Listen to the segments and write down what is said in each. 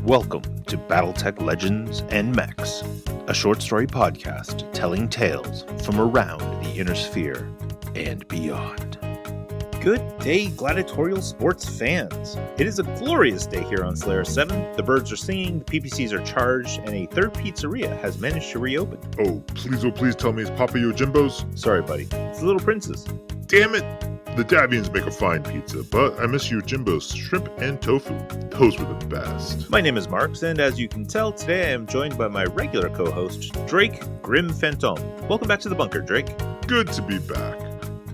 Welcome to Battletech Legends and Mechs, a short story podcast telling tales from around the inner sphere and beyond. Good day, gladiatorial sports fans. It is a glorious day here on Slayer 7. The birds are singing, the PPCs are charged, and a third pizzeria has managed to reopen. Oh, please tell me it's Papa Yojimbo's? Sorry, buddy. It's the Little Prince's. Damn it! The Davians make a fine pizza, but I miss Yojimbo's shrimp and tofu. Those were the best. My name is Marks, and as you can tell, today I am joined by my regular co-host, Drake Grim Fantome. Welcome back to the bunker, Drake. Good to be back.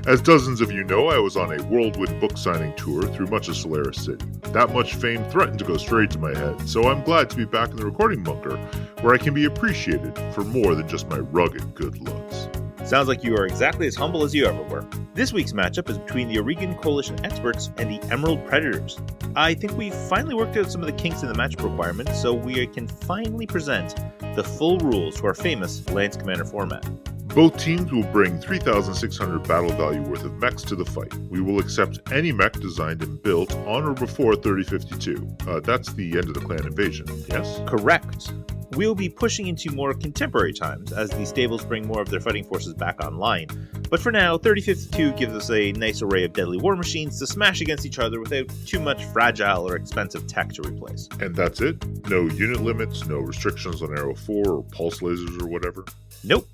As dozens of you know, I was on a whirlwind book signing tour through much of Solaris City. That much fame threatened to go straight to my head, so I'm glad to be back in the recording bunker, where I can be appreciated for more than just my rugged good looks. Sounds like you are exactly as humble as you ever were. This week's matchup is between the Oregon Coalition experts and the Emerald Predators. I think we've finally worked out some of the kinks in the matchup requirements, so we can finally present the full rules to our famous Lance Commander format. Both teams will bring 3,600 battle value worth of mechs to the fight. We will accept any mech designed and built on or before 3052. That's the end of the clan invasion, yes? Correct. We'll be pushing into more contemporary times as the stables bring more of their fighting forces back online. But for now, 3052 gives us a nice array of deadly war machines to smash against each other without too much fragile or expensive tech to replace. And that's it? No unit limits, no restrictions on Arrow 4 or pulse lasers or whatever? Nope.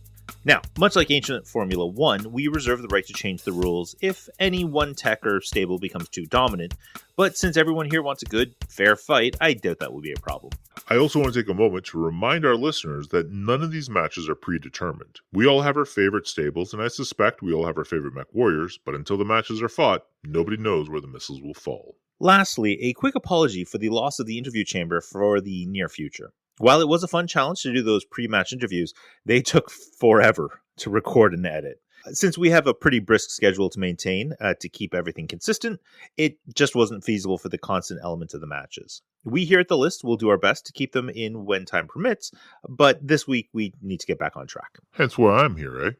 Now, much like ancient Formula 1, we reserve the right to change the rules if any one tech or stable becomes too dominant, but since everyone here wants a good, fair fight, I doubt that will be a problem. I also want to take a moment to remind our listeners that none of these matches are predetermined. We all have our favorite stables, and I suspect we all have our favorite MechWarriors, but until the matches are fought, nobody knows where the missiles will fall. Lastly, a quick apology for the loss of the interview chamber for the near future. While it was a fun challenge to do those pre-match interviews, they took forever to record and edit. Since we have a pretty brisk schedule to maintain to keep everything consistent, it just wasn't feasible for the constant element of the matches. We here at The List will do our best to keep them in when time permits, but this week we need to get back on track. Hence why I'm here, eh?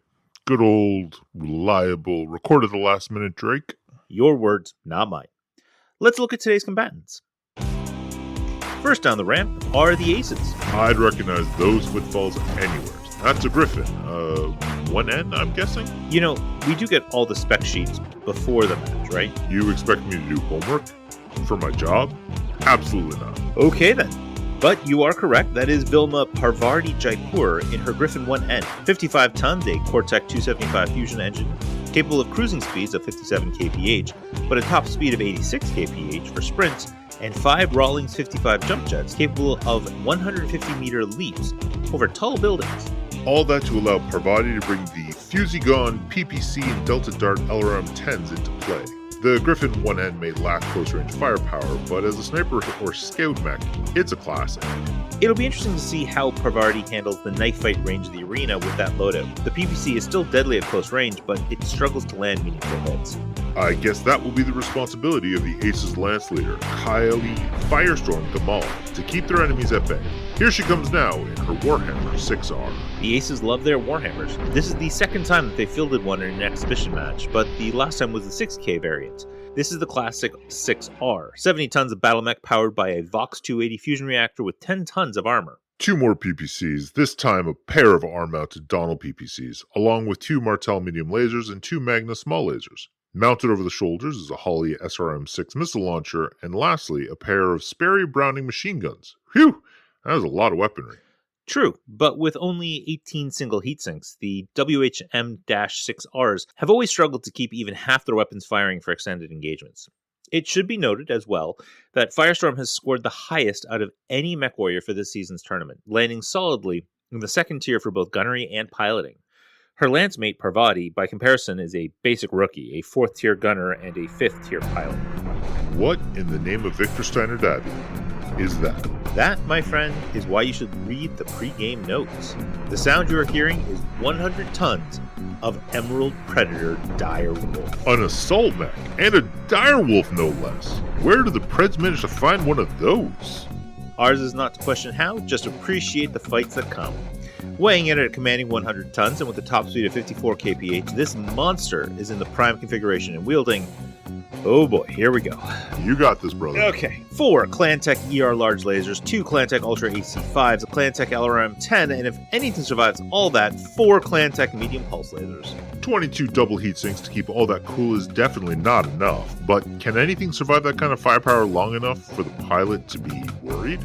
Good old, reliable, record at the last minute Drake. Your words, not mine. Let's look at today's combatants. First down the ramp are the Aces. I'd recognize those footfalls anywhere. That's a Griffin. 1N, I'm guessing? You know, we do get all the spec sheets before the match, right? You expect me to do homework? For my job? Absolutely not. Okay then. But you are correct. That is Vilma Parvardi Jaipur in her Griffin 1N. 55 tons, a Cortec 275 fusion engine, capable of cruising speeds of 57 kph, but a top speed of 86 kph for sprints, and 5 Rawlings 55 jump jets capable of 150-meter leaps over tall buildings. All that to allow Parvati to bring the Fusigon, PPC, and Delta Dart LRM-10s into play. The Griffin 1N may lack close-range firepower, but as a sniper or scout mech, it's a classic. It'll be interesting to see how Parvati handles the knife fight range of the arena with that loadout. The PPC is still deadly at close range, but it struggles to land meaningful hits. I guess that will be the responsibility of the Aces Lance leader, Kylie Firestorm Gamal, to keep their enemies at bay. Here she comes now in her Warhammer 6R. The Aces love their Warhammers. This is the second time that they fielded one in an exhibition match, but the last time was the 6K variant. This is the classic 6R, 70 tons of battle mech powered by a Vox 280 fusion reactor with 10 tons of armor. 2 more PPCs, this time a pair of arm-mounted Donald PPCs, along with 2 Martel medium lasers and 2 Magna small lasers. Mounted over the shoulders is a Holly SRM-6 missile launcher, and lastly, a pair of Sperry Browning machine guns. Phew, that is a lot of weaponry. True, but with only 18 single heatsinks, the WHM-6Rs have always struggled to keep even half their weapons firing for extended engagements. It should be noted as well that Firestorm has scored the highest out of any MechWarrior for this season's tournament, landing solidly in the second tier for both gunnery and piloting. Her lance mate, Parvati, by comparison, is a basic rookie, a 4th tier gunner, and a 5th tier pilot. What in the name of Victor Steiner Daddy is that? That, my friend, is why you should read the pre-game notes. The sound you are hearing is 100 tons of Emerald Predator Direwolf. An assault mech, and a Direwolf no less. Where did the Preds manage to find one of those? Ours is not to question how, just appreciate the fights that come. Weighing in at a commanding 100 tons and with a top speed of 54 kph, this monster is in the prime configuration and wielding Oh boy, here we go. You got this, brother. Okay, 4 Clantech ER large lasers, 2 Clantech Ultra AC5s, a Clantech LRM-10, and if anything survives all that, 4 Clantech medium pulse lasers. 22 double heat sinks to keep all that cool is definitely not enough, but can anything survive that kind of firepower long enough for the pilot to be worried?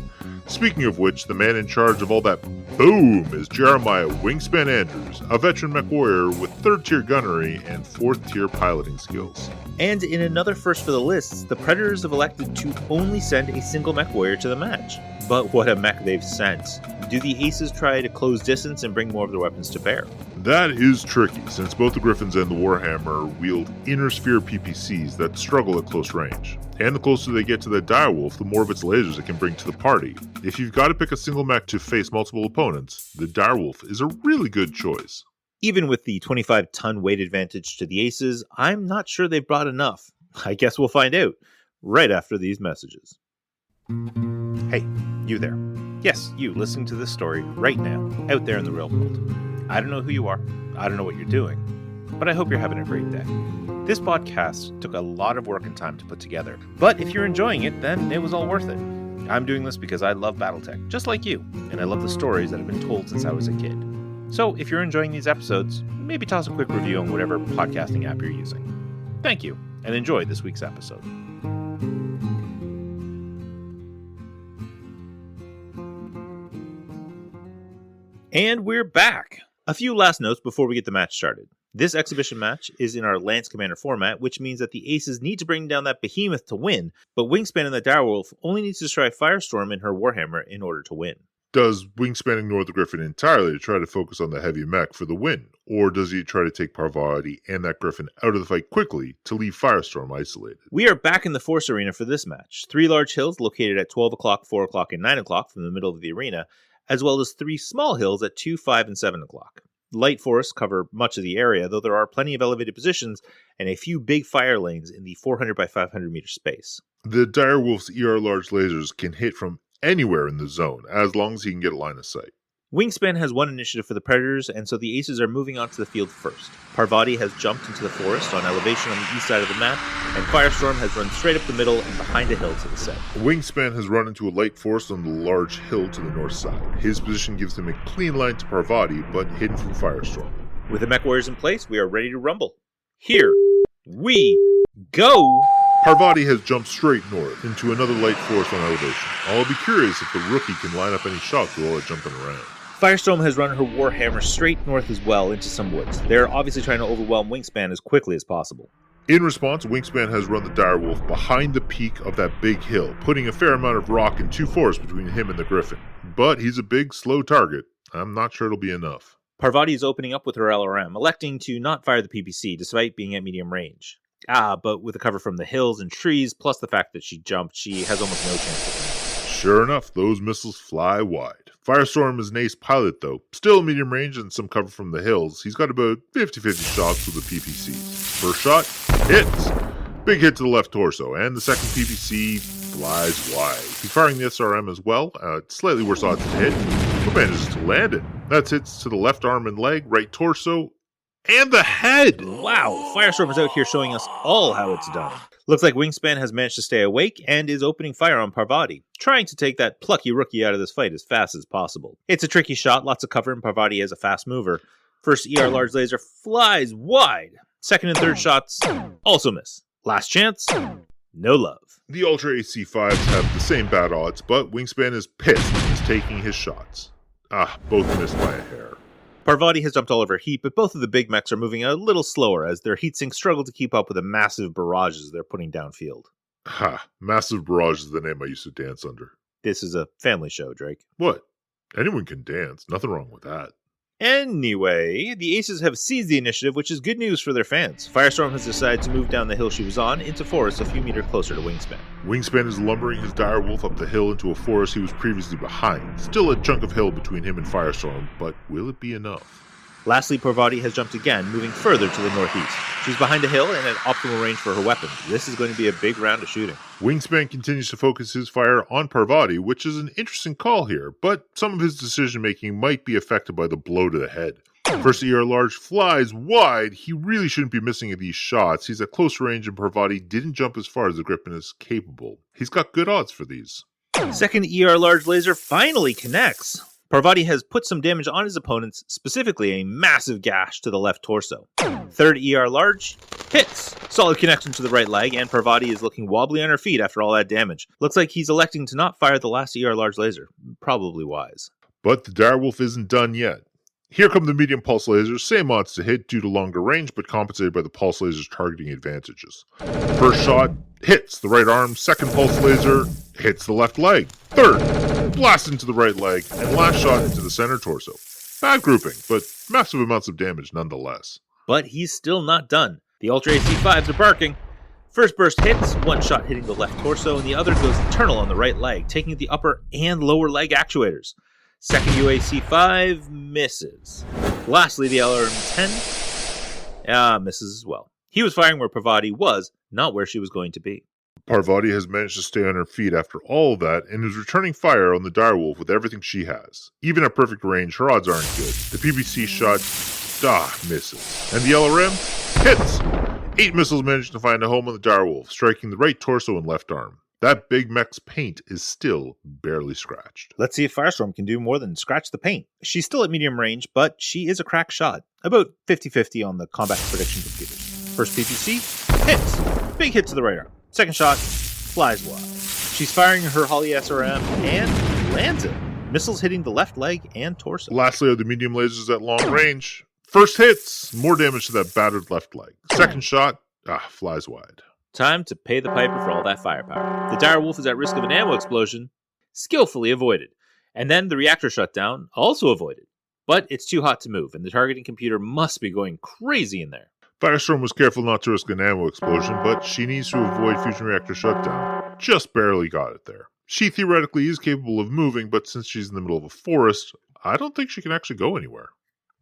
Speaking of which, the man in charge of all that boom is Jeremiah Wingspan Andrews, a veteran MechWarrior with 3rd tier gunnery and 4th tier piloting skills. And in another first for the lists, the Predators have elected to only send a single MechWarrior to the match. But what a mech they've sent. Do the Aces try to close distance and bring more of their weapons to bear? That is tricky, since both the Griffins and the Warhammer wield inner sphere PPCs that struggle at close range. And the closer they get to the direwolf, the more of its lasers it can bring to the party. If you've got to pick a single mech to face multiple opponents, the direwolf is a really good choice. Even with the 25-ton weight advantage to the Aces, I'm not sure they've brought enough. I guess we'll find out, right after these messages. Hey, you there. Yes, you listening to this story right now, out there in the real world. I don't know who you are, I don't know what you're doing, but I hope you're having a great day. This podcast took a lot of work and time to put together, but if you're enjoying it, then it was all worth it. I'm doing this because I love Battletech, just like you, and I love the stories that have been told since I was a kid. So if you're enjoying these episodes, maybe toss a quick review on whatever podcasting app you're using. Thank you, and enjoy this week's episode. And we're back! A few last notes before we get the match started. This exhibition match is in our Lance Commander format, which means that the Aces need to bring down that behemoth to win, but Wingspan and the Direwolf only needs to destroy Firestorm and her Warhammer in order to win. Does Wingspan ignore the Griffin entirely to try to focus on the heavy mech for the win, or does he try to take Parvati and that Griffin out of the fight quickly to leave Firestorm isolated? We are back in the Force Arena for this match. 3 large hills located at 12 o'clock, 4 o'clock, and 9 o'clock from the middle of the arena, as well as 3 small hills at 2, 5, and 7 o'clock. Light forests cover much of the area, though there are plenty of elevated positions and a few big fire lanes in the 400 by 500 meter space. The Direwolf's ER large lasers can hit from anywhere in the zone, as long as he can get a line of sight. Wingspan has 1 initiative for the Predators, and so the Aces are moving onto the field first. Parvati has jumped into the forest on elevation on the east side of the map, and Firestorm has run straight up the middle and behind a hill to the south. Wingspan has run into a light forest on the large hill to the north side. His position gives him a clean line to Parvati, but hidden from Firestorm. With the MechWarriors in place, we are ready to rumble. Here we go! Parvati has jumped straight north into another light forest on elevation. I'll be curious if the rookie can line up any shots with all that jumping around. Firestorm has run her Warhammer straight north as well into some woods. They're obviously trying to overwhelm Wingspan as quickly as possible. In response, Wingspan has run the Direwolf behind the peak of that big hill, putting a fair amount of rock and 2 forests between him and the Griffin. But he's a big, slow target. I'm not sure it'll be enough. Parvati is opening up with her LRM, electing to not fire the PPC despite being at medium range. But with the cover from the hills and trees, plus the fact that she jumped, she has almost no chance of winning. Sure enough, those missiles fly wide. Firestorm is an ace pilot, though. Still medium range and some cover from the hills. He's got about 50-50 shots with the PPCs. First shot, hits. Big hit to the left torso, and the second PPC flies wide. He's firing the SRM as well. Slightly worse odds to hit, but manages to land it. That's hits to the left arm and leg, right torso, and the head! Wow, Firestorm is out here showing us all how it's done. Looks like Wingspan has managed to stay awake and is opening fire on Parvati, trying to take that plucky rookie out of this fight as fast as possible. It's a tricky shot, lots of cover, and Parvati is a fast mover. First ER large laser flies wide. Second and third shots also miss. Last chance, no love. The Ultra AC5s have the same bad odds, but Wingspan is pissed and is taking his shots. Both missed by a hair. Parvati has jumped all over heat, but both of the big mechs are moving a little slower as their heatsinks struggle to keep up with the massive barrages they're putting downfield. Massive Barrage is the name I used to dance under. This is a family show, Drake. What? Anyone can dance. Nothing wrong with that. Anyway, the Aces have seized the initiative, which is good news for their fans. Firestorm has decided to move down the hill she was on into forest a few meters closer to Wingspan. Wingspan is lumbering his Direwolf up the hill into a forest he was previously behind. Still a chunk of hill between him and Firestorm, but will it be enough? Lastly, Parvati has jumped again, moving further to the northeast. She's behind a hill and at optimal range for her weapon. This is going to be a big round of shooting. Wingspan continues to focus his fire on Parvati, which is an interesting call here, but some of his decision-making might be affected by the blow to the head. First ER large flies wide. He really shouldn't be missing these shots. He's at close range and Parvati didn't jump as far as the Griffin is capable. He's got good odds for these. Second ER large laser finally connects. Parvati has put some damage on his opponents, specifically a massive gash to the left torso. Third ER large hits. Solid connection to the right leg, and Parvati is looking wobbly on her feet after all that damage. Looks like he's electing to not fire the last ER large laser. Probably wise. But the direwolf isn't done yet. Here come the medium pulse lasers, same odds to hit due to longer range, but compensated by the pulse laser's targeting advantages. First shot hits the right arm, second pulse laser hits the left leg, third blast into the right leg, and last shot into the center torso. Bad grouping, but massive amounts of damage nonetheless. But he's still not done. The Ultra AC-5s are barking. First burst hits, one shot hitting the left torso, and the other goes internal on the right leg, taking the upper and lower leg actuators. Second UAC-5 misses. Lastly, the LRM-10 misses as well. He was firing where Parvati was, not where she was going to be. Parvati has managed to stay on her feet after all of that and is returning fire on the direwolf with everything she has. Even at perfect range, her odds aren't good. The PBC shot, misses. And the LRM hits! 8 missiles managed to find a home on the direwolf, striking the right torso and left arm. That big mech's paint is still barely scratched. Let's see if Firestorm can do more than scratch the paint. She's still at medium range, but she is a crack shot. About 50-50 on the combat prediction computers. First PPC, hits. Big hit to the right arm. Second shot, flies wide. She's firing her Holly SRM and lands it. Missiles hitting the left leg and torso. Lastly are the medium lasers at long range. First hits, more damage to that battered left leg. Second shot, flies wide. Time to pay the piper for all that firepower. The direwolf is at risk of an ammo explosion, skillfully avoided. And then the reactor shutdown, also avoided. But it's too hot to move, and the targeting computer must be going crazy in there. Firestorm was careful not to risk an ammo explosion, but she needs to avoid fusion reactor shutdown. Just barely got it there. She theoretically is capable of moving, but since she's in the middle of a forest, I don't think she can actually go anywhere.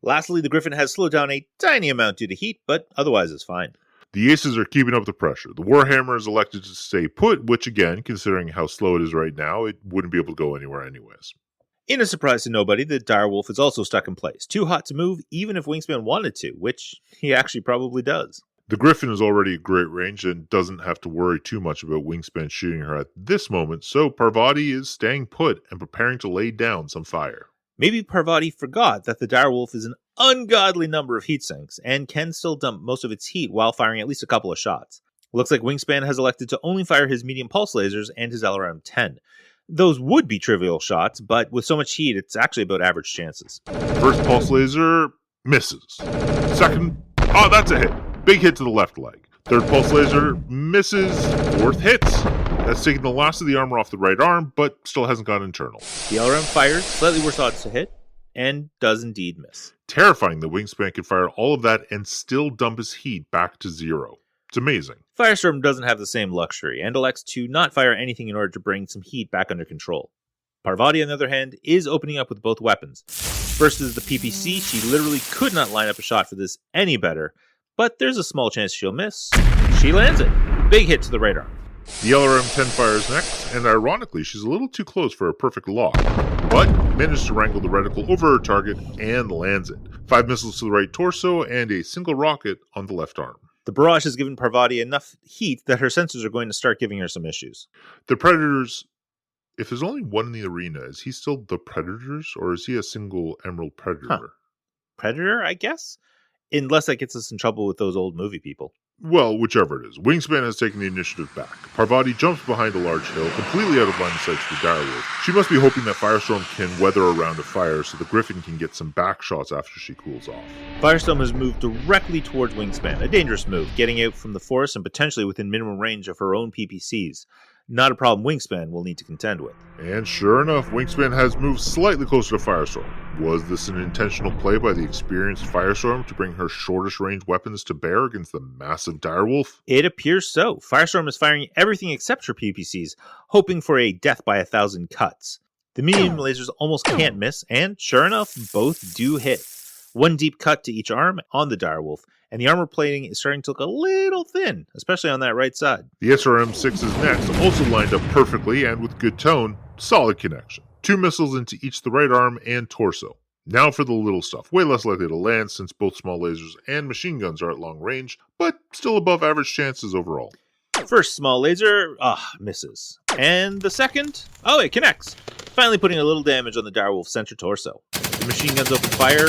Lastly, the Griffin has slowed down a tiny amount due to heat, but otherwise is fine. The aces are keeping up the pressure. The Warhammer is elected to stay put, which again, considering how slow it is right now, it wouldn't be able to go anywhere anyways. In a surprise to nobody, the direwolf is also stuck in place. Too hot to move, even if Wingspan wanted to, which he actually probably does. The Griffin is already at great range and doesn't have to worry too much about Wingspan shooting her at this moment, so Parvati is staying put and preparing to lay down some fire. Maybe Parvati forgot that the direwolf is an ungodly number of heat sinks and can still dump most of its heat while firing at least a couple of shots. Looks like Wingspan has elected to only fire his medium pulse lasers and his LRM-10. Those would be trivial shots, but with so much heat, it's actually about average chances. First pulse laser misses. Second, that's a hit. Big hit to the left leg. Third pulse laser misses. Fourth hits. That's taking the last of the armor off the right arm, but still hasn't gone internal. The LRM fires, slightly worse odds to hit, and does indeed miss. Terrifying that Wingspan could fire all of that and still dump his heat back to 0. It's amazing. Firestorm doesn't have the same luxury, and elects to not fire anything in order to bring some heat back under control. Parvati, on the other hand, is opening up with both weapons. First is the PPC. She literally could not line up a shot for this any better, but there's a small chance she'll miss. She lands it. Big hit to the right arm. The LRM-10 fires next, and ironically, she's a little too close for a perfect lock, but managed to wrangle the reticle over her target and lands it. 5 missiles to the right torso and a single rocket on the left arm. The barrage has given Parvati enough heat that her sensors are going to start giving her some issues. The Predators, if there's only one in the arena, is he still the Predators, or is he a single Emerald Predator? Predator, I guess? Unless that gets us in trouble with those old movie people. Well, whichever it is. Wingspan has taken the initiative back. Parvati jumps behind a large hill, completely out of line of sight to the direwolf. She must be hoping that Firestorm can weather a round of fire so the Griffin can get some back shots after she cools off. Firestorm has moved directly towards Wingspan, a dangerous move, getting out from the forest and potentially within minimum range of her own PPCs. Not a problem Wingspan will need to contend with. And sure enough, Wingspan has moved slightly closer to Firestorm. Was this an intentional play by the experienced Firestorm to bring her shortest range weapons to bear against the massive direwolf? It appears so. Firestorm is firing everything except her PPCs, hoping for a death by 1,000 cuts. The medium lasers almost can't miss, and sure enough, both do hit. One deep cut to each arm on the direwolf, and the armor plating is starting to look a little thin, especially on that right side. The SRM-6 is next, also lined up perfectly and with good tone, solid connection. 2 missiles into each the right arm and torso. Now for the little stuff. Way less likely to land since both small lasers and machine guns are at long range, but still above average chances overall. First small laser, misses. And the second, it connects. Finally putting a little damage on the direwolf's center torso. The machine guns open fire,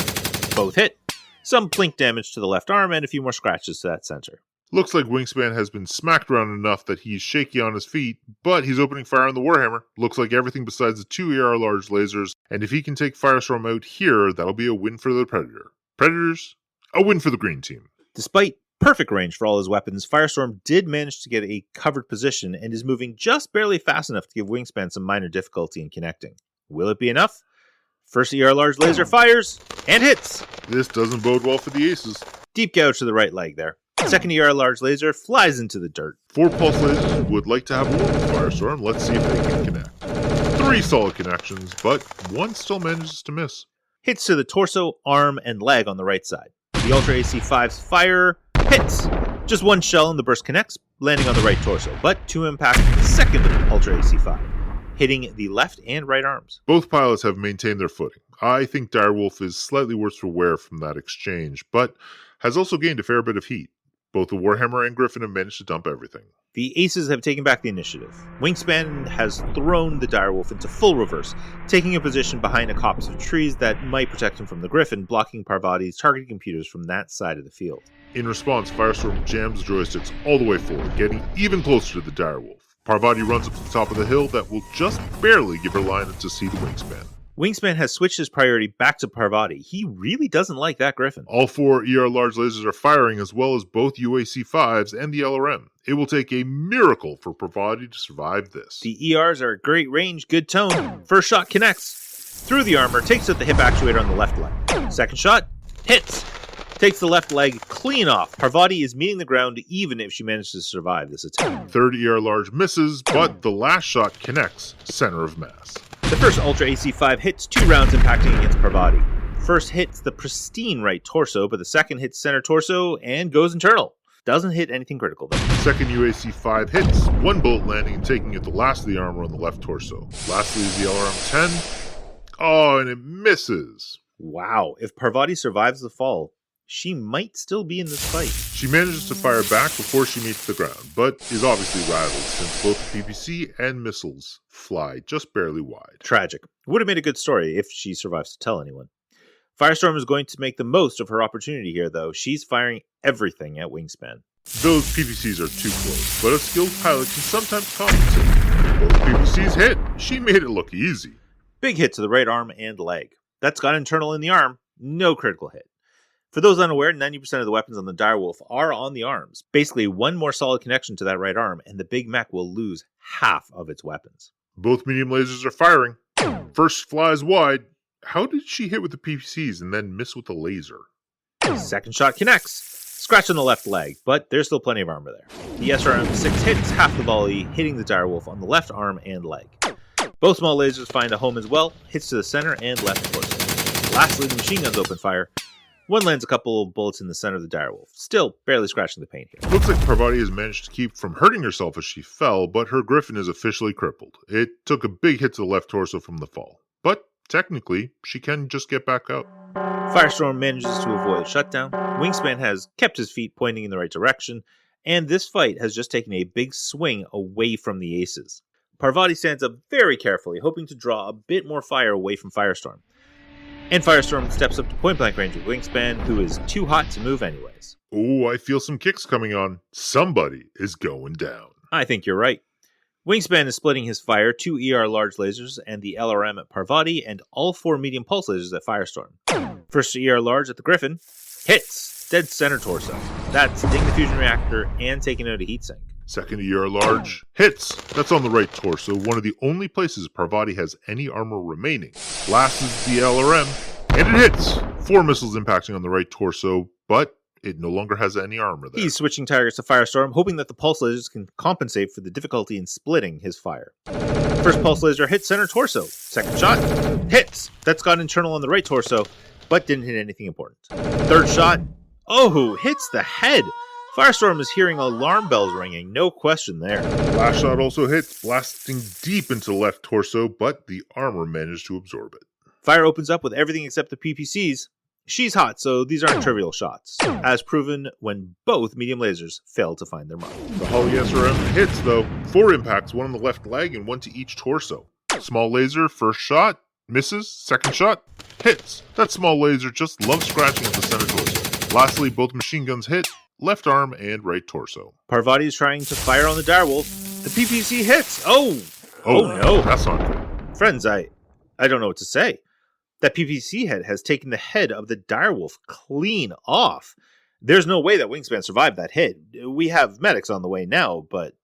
both hit. Some plink damage to the left arm and a few more scratches to that center. Looks like Wingspan has been smacked around enough that he's shaky on his feet, but he's opening fire on the Warhammer. Looks like everything besides the 2 ER large lasers, and if he can take Firestorm out here, that'll be a win for the Predator. Predators, a win for the green team. Despite perfect range for all his weapons, Firestorm did manage to get a covered position and is moving just barely fast enough to give Wingspan some minor difficulty in connecting. Will it be enough? First ER large laser fires and hits. This doesn't bode well for the aces. Deep gouge to the right leg there. Second ER large laser flies into the dirt. 4 pulse lasers would like to have a war with Firestorm. Let's see if they can connect. 3 solid connections, but 1 still manages to miss. Hits to the torso, arm, and leg on the right side. The Ultra AC-5's fire hits. Just 1 shell and the burst connects, landing on the right torso, but 2 impacts the second Ultra AC-5, hitting the left and right arms. Both pilots have maintained their footing. I think Direwolf is slightly worse for wear from that exchange, but has also gained a fair bit of heat. Both the Warhammer and Griffin have managed to dump everything. The Aces have taken back the initiative. Wingspan has thrown the Direwolf into full reverse, taking a position behind a copse of trees that might protect him from the Griffin, blocking Parvati's targeting computers from that side of the field. In response, Firestorm jams the joysticks all the way forward, getting even closer to the Direwolf. Parvati runs up to the top of the hill that will just barely give her line to see the Wingspan. Wingspan has switched his priority back to Parvati. He really doesn't like that Griffin. All 4 ER large lasers are firing, as well as both UAC-5s and the LRM. It will take a miracle for Parvati to survive this. The ERs are great range, good tone. First shot connects. Through the armor, takes out the hip actuator on the left leg. Second shot, hits. Takes the left leg clean off. Parvati is meeting the ground even if she manages to survive this attack. Third ER large misses, but the last shot connects, center of mass. The first Ultra AC-5 hits 2 rounds impacting against Parvati. First hits the pristine right torso, but the second hits center torso and goes internal. Doesn't hit anything critical though. Second UAC-5 hits, 1 bullet landing and taking out the last of the armor on the left torso. Lastly is the LRM-10. Oh, and it misses. Wow, if Parvati survives the fall, she might still be in this fight. She manages to fire back before she meets the ground, but is obviously rattled since both the PPC and missiles fly just barely wide. Tragic. Would have made a good story if she survives to tell anyone. Firestorm is going to make the most of her opportunity here, though. She's firing everything at Wingspan. Those PPCs are too close, but a skilled pilot can sometimes compensate. Both PPCs hit. She made it look easy. Big hit to the right arm and leg. That's got internal in the arm. No critical hit. For those unaware, 90% of the weapons on the Direwolf are on the arms. Basically, 1 more solid connection to that right arm, and the big mech will lose half of its weapons. Both medium lasers are firing. First flies wide. How did she hit with the PPCs and then miss with the laser? Second shot connects. Scratch on the left leg, but there's still plenty of armor there. The SRM-6 hits half the volley, hitting the Direwolf on the left arm and leg. Both small lasers find a home as well, hits to the center and left torso. Lastly, the machine guns open fire. 1 lands a couple of bullets in the center of the Direwolf. Still barely scratching the paint here. Looks like Parvati has managed to keep from hurting herself as she fell, but her Griffin is officially crippled. It took a big hit to the left torso from the fall. But technically, she can just get back up. Firestorm manages to avoid a shutdown. Wingspan has kept his feet pointing in the right direction, and this fight has just taken a big swing away from the Aces. Parvati stands up very carefully, hoping to draw a bit more fire away from Firestorm. And Firestorm steps up to point-blank range with Wingspan, who is too hot to move anyways. Oh, I feel some kicks coming on. Somebody is going down. I think you're right. Wingspan is splitting his fire, 2 ER large lasers and the LRM at Parvati, and all 4 medium pulse lasers at Firestorm. First ER large at the Griffin. Hits! Dead center torso. That's ding the fusion reactor and taking out a heatsink. Second ER large. Hits! That's on the right torso, one of the only places Parvati has any armor remaining. Last is the LRM, and it hits! 4 missiles impacting on the right torso, but it no longer has any armor there. He's switching targets to Firestorm, hoping that the pulse lasers can compensate for the difficulty in splitting his fire. First pulse laser hits center torso. Second shot, hits! That's got internal on the right torso, but didn't hit anything important. Third shot, hits the head! Firestorm is hearing alarm bells ringing, no question there. Last shot also hits, blasting deep into the left torso, but the armor managed to absorb it. Fire opens up with everything except the PPCs. She's hot, so these aren't trivial shots, as proven when both medium lasers fail to find their mark. The Holly SRM hits, though. 4 impacts, 1 on the left leg and 1 to each torso. Small laser, first shot, misses, second shot, hits. That small laser just loves scratching at the center torso. Lastly, both machine guns hit, left arm and right torso. Parvati is trying to fire on the direwolf. The PPC hits. Oh no. That's not good. Friends, I don't know what to say. That PPC head has taken the head of the direwolf clean off. There's no way that Wingspan survived that hit. We have medics on the way now, but...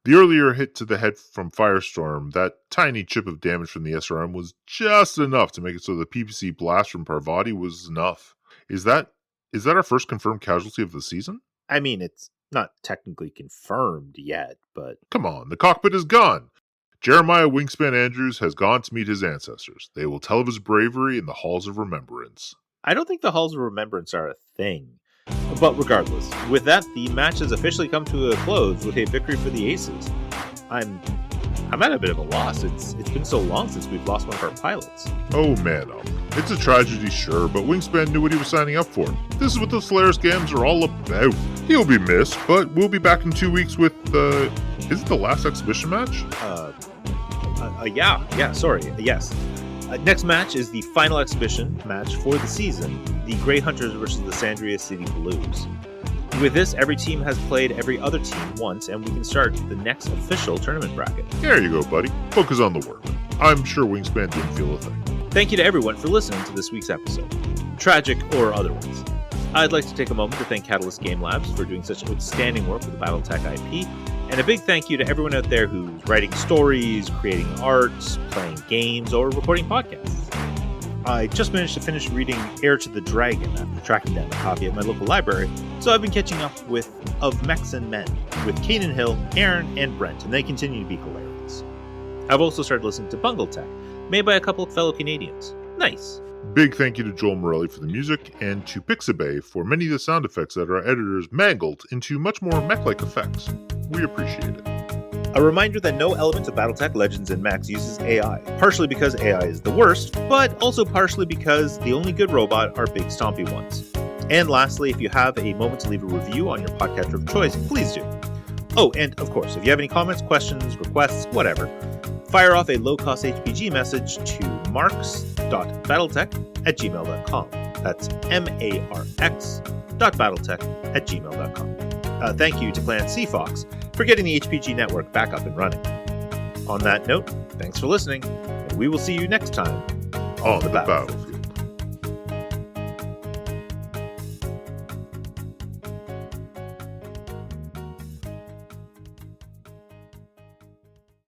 The earlier hit to the head from Firestorm, that tiny chip of damage from the SRM was just enough to make it so the PPC blast from Parvati was enough. Is that our first confirmed casualty of the season? I mean, it's not technically confirmed yet, but... Come on, the cockpit is gone. Jeremiah Wingspan Andrews has gone to meet his ancestors. They will tell of his bravery in the Halls of Remembrance. I don't think the Halls of Remembrance are a thing. But regardless, with that, the match has officially come to a close with a victory for the Aces. I'm at a bit of a loss. It's been so long since we've lost one of our pilots. Oh man, it's a tragedy, sure, but Wingspan knew what he was signing up for. This is what the Solaris Games are all about. He'll be missed, but we'll be back in 2 weeks with is it the last exhibition match? Yes. Next match is the final exhibition match for the season, the Grey Hunters versus the Sandria City Blues. With this, every team has played every other team once, and we can start the next official tournament bracket. There you go, buddy. Focus on the work. I'm sure Wingspan didn't feel a thing. Thank you to everyone for listening to this week's episode, tragic or otherwise. I'd like to take a moment to thank Catalyst Game Labs for doing such outstanding work with the BattleTech IP, and a big thank you to everyone out there who's writing stories, creating art, playing games, or recording podcasts. I just managed to finish reading Heir to the Dragon after tracking down a copy at my local library, so I've been catching up with Of Mechs and Men with Kanan Hill, Aaron, and Brent, and they continue to be hilarious. I've also started listening to Bungle Tech, made by a couple of fellow Canadians. Nice. Big thank you to Joel Morelli for the music, and to Pixabay for many of the sound effects that our editors mangled into much more mech-like effects. We appreciate it. A reminder that no element of BattleTech Legends and Mechs uses AI, partially because AI is the worst, but also partially because the only good robot are big stompy ones. And lastly, if you have a moment to leave a review on your podcatcher of choice, please do. Oh, and of course, if you have any comments, questions, requests, whatever, fire off a low-cost HPG message to marks.battletech@gmail.com. That's marx.battletech@gmail.com. Thank you to Clan Seafox for getting the HPG network back up and running. On that note, thanks for listening, and we will see you next time on the battlefield.